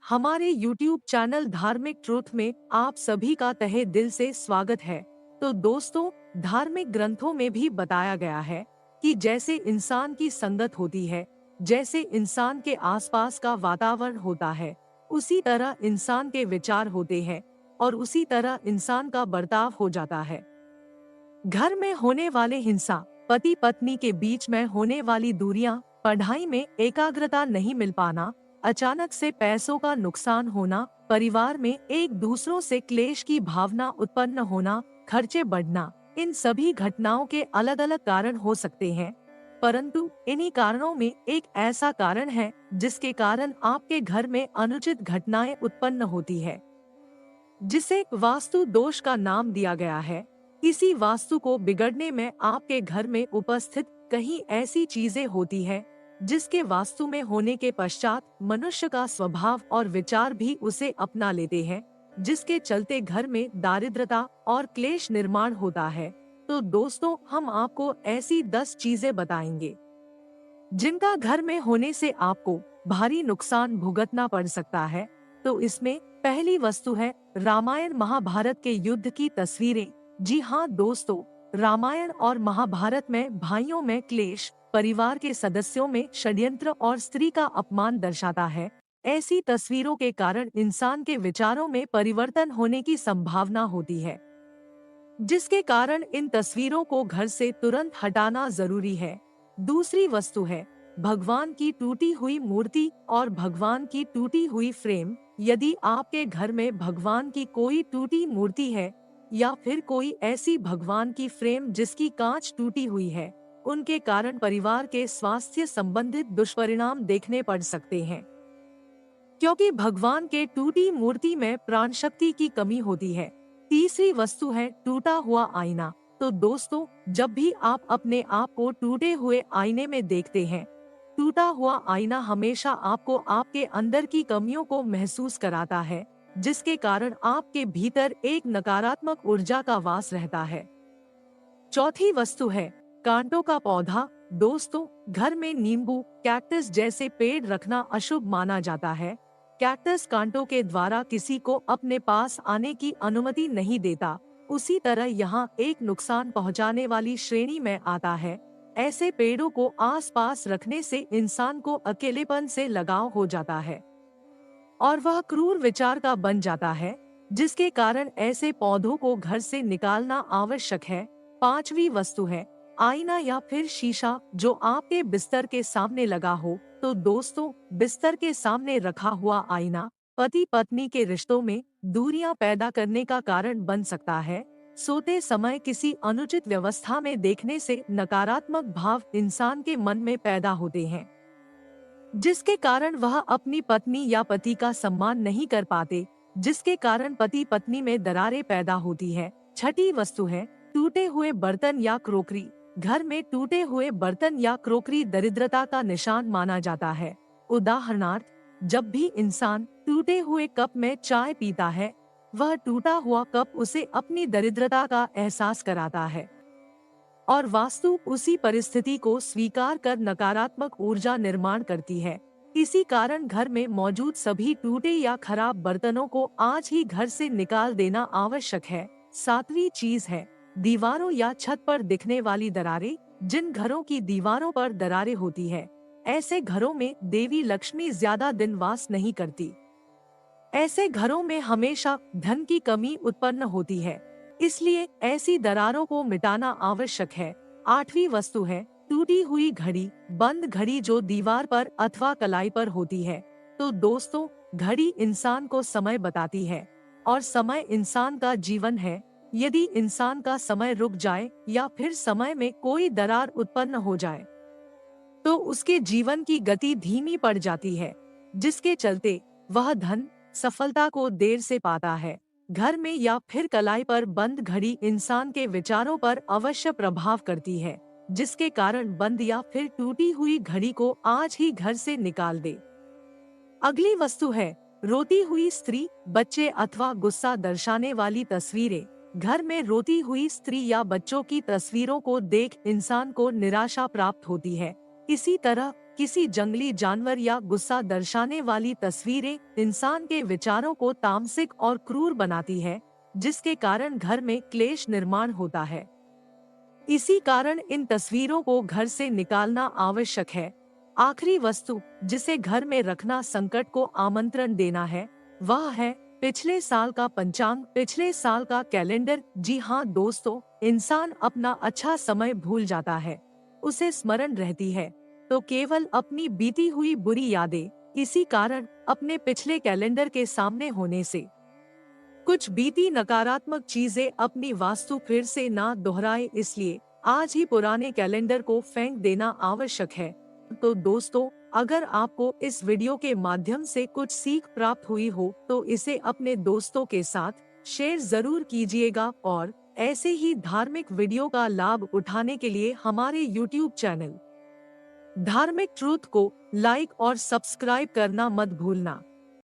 हमारे YouTube channel धार्मिक truth में आप सभी का तहे दिल से स्वागत है। तो दोस्तों, धार्मिक ग्रंथों में भी बताया गया है कि जैसे इंसान की संगत होती है, जैसे इंसान के आसपास का वातावरण होता है, उसी तरह इंसान के विचार होते हैं और उसी तरह इंसान का बर्ताव हो जाता है। घर में होने वाले हिंसा, पति पत्नी के बीच में होने वाली दूरियां, पढ़ाई में एकाग्रता नहीं मिल पाना, अचानक से पैसों का नुकसान होना, परिवार में एक दूसरों से क्लेश की भावना उत्पन्न होना, खर्चे बढ़ना, इन सभी घटनाओं के अलग अलग कारण हो सकते हैं। परंतु इन्हीं कारणों में एक ऐसा कारण है जिसके कारण आपके घर में अनुचित घटनाएं उत्पन्न होती है, जिसे वास्तु दोष का नाम दिया गया है। इसी वास्तु को बिगड़ने में आपके घर में उपस्थित कहीं ऐसी चीजें होती है जिसके वास्तु में होने के पश्चात मनुष्य का स्वभाव और विचार भी उसे अपना लेते हैं, जिसके चलते घर में दारिद्रता और क्लेश निर्माण होता है। तो दोस्तों, हम आपको ऐसी 10 चीजें बताएंगे जिनका घर में होने से आपको भारी नुकसान भुगतना पड़ सकता है। तो इसमें पहली वस्तु है रामायण महाभारत के युद्ध की तस्वीरें। जी हाँ दोस्तों, रामायण और महाभारत में भाइयों में क्लेश, परिवार के सदस्यों में षड्यंत्र और स्त्री का अपमान दर्शाता है। ऐसी तस्वीरों के कारण इंसान के विचारों में परिवर्तन होने की संभावना होती है, जिसके कारण इन तस्वीरों को घर से तुरंत हटाना जरूरी है। दूसरी वस्तु है भगवान की टूटी हुई मूर्ति और भगवान की टूटी हुई फ्रेम। यदि आपके घर में भगवान की कोई टूटी मूर्ति है या फिर कोई ऐसी भगवान की फ्रेम जिसकी कांच टूटी हुई है, उनके कारण परिवार के स्वास्थ्य संबंधित दुष्परिणाम देखने पड़ सकते हैं, क्योंकि भगवान के टूटी मूर्ति में प्राण शक्ति की कमी होती है। तीसरी वस्तु है टूटा हुआ आईना। तो दोस्तों, जब भी आप अपने आप को टूटे हुए आईने में देखते हैं, टूटा हुआ आईना हमेशा आपको आपके अंदर की कमियों को महसूस कराता है, जिसके कारण आपके भीतर एक नकारात्मक ऊर्जा का वास रहता है। चौथी वस्तु है कांटों का पौधा। दोस्तों, घर में नींबू, कैक्टस जैसे पेड़ रखना अशुभ माना जाता है। कैक्टस कांटों के द्वारा किसी को अपने पास आने की अनुमति नहीं देता। उसी तरह यहाँ एक नुकसान पहुँचाने वाली श्रेणी में आता है। ऐसे पेड़ों को आसपास रखने से इंसान को अकेलेपन से लगाव हो जाता है और वह क्रूर विचार का बन जाता है, जिसके कारण ऐसे पौधों को घर से निकालना आवश्यक है। पांचवी वस्तु है आईना या फिर शीशा जो आपके बिस्तर के सामने लगा हो। तो दोस्तों, बिस्तर के सामने रखा हुआ आईना पति पत्नी के रिश्तों में दूरियां पैदा करने का कारण बन सकता है। सोते समय किसी अनुचित व्यवस्था में देखने से नकारात्मक भाव इंसान के मन में पैदा होते हैं, जिसके कारण वह अपनी पत्नी या पति का सम्मान नहीं कर पाते, जिसके कारण पति पत्नी में दरारें पैदा होती है। छठी वस्तु है टूटे हुए बर्तन या क्रोकरी। घर में टूटे हुए बर्तन या क्रोकरी दरिद्रता का निशान माना जाता है। उदाहरणार्थ, जब भी इंसान टूटे हुए कप में चाय पीता है, वह टूटा हुआ कप उसे अपनी दरिद्रता का एहसास कराता है और वास्तु उसी परिस्थिति को स्वीकार कर नकारात्मक ऊर्जा निर्माण करती है। इसी कारण घर में मौजूद सभी टूटे या खराब बर्तनों को आज ही घर से निकाल देना आवश्यक है। सातवीं चीज है दीवारों या छत पर दिखने वाली दरारें। जिन घरों की दीवारों पर दरारें होती है, ऐसे घरों में देवी लक्ष्मी ज्यादा दिन वास नहीं करती। ऐसे घरों में हमेशा धन की कमी उत्पन्न होती है, इसलिए ऐसी दरारों को मिटाना आवश्यक है। आठवीं वस्तु है टूटी हुई घड़ी, बंद घड़ी जो दीवार पर अथवा कलाई पर होती है। तो दोस्तों, घड़ी इंसान को समय बताती है और समय इंसान का जीवन है। यदि इंसान का समय रुक जाए या फिर समय में कोई दरार उत्पन्न हो जाए, तो उसके जीवन की गति धीमी पड़ जाती है, जिसके चलते वह धन सफलता को देर से पाता है। घर में या फिर कलाई पर बंद घड़ी इंसान के विचारों पर अवश्य प्रभाव करती है, जिसके कारण बंद या फिर टूटी हुई घड़ी को आज ही घर से निकाल दे। अगली वस्तु है रोती हुई स्त्री, बच्चे अथवा गुस्सा दर्शाने वाली तस्वीरें। घर में रोती हुई स्त्री या बच्चों की तस्वीरों को देख इंसान को निराशा प्राप्त होती है। इसी तरह किसी जंगली जानवर या गुस्सा दर्शाने वाली तस्वीरें इंसान के विचारों को तामसिक और क्रूर बनाती है, जिसके कारण घर में क्लेश निर्माण होता है। इसी कारण इन तस्वीरों को घर से निकालना आवश्यक है। आखिरी वस्तु जिसे घर में रखना संकट को आमंत्रण देना है, वह है पिछले साल का पंचांग, पिछले साल का कैलेंडर। जी हाँ दोस्तों, इंसान अपना अच्छा समय भूल जाता है, उसे स्मरण रहती है तो केवल अपनी बीती हुई बुरी यादें। इसी कारण अपने पिछले कैलेंडर के सामने होने से कुछ बीती नकारात्मक चीजें अपनी वास्तु फिर से ना दोहराए, इसलिए आज ही पुराने कैलेंडर को फेंक देना आवश्यक है। तो दोस्तों, अगर आपको इस वीडियो के माध्यम से कुछ सीख प्राप्त हुई हो तो इसे अपने दोस्तों के साथ शेयर जरूर कीजिएगा और ऐसे ही धार्मिक वीडियो का लाभ उठाने के लिए हमारे YouTube चैनल धार्मिक ट्रूथ को लाइक और सब्सक्राइब करना मत भूलना।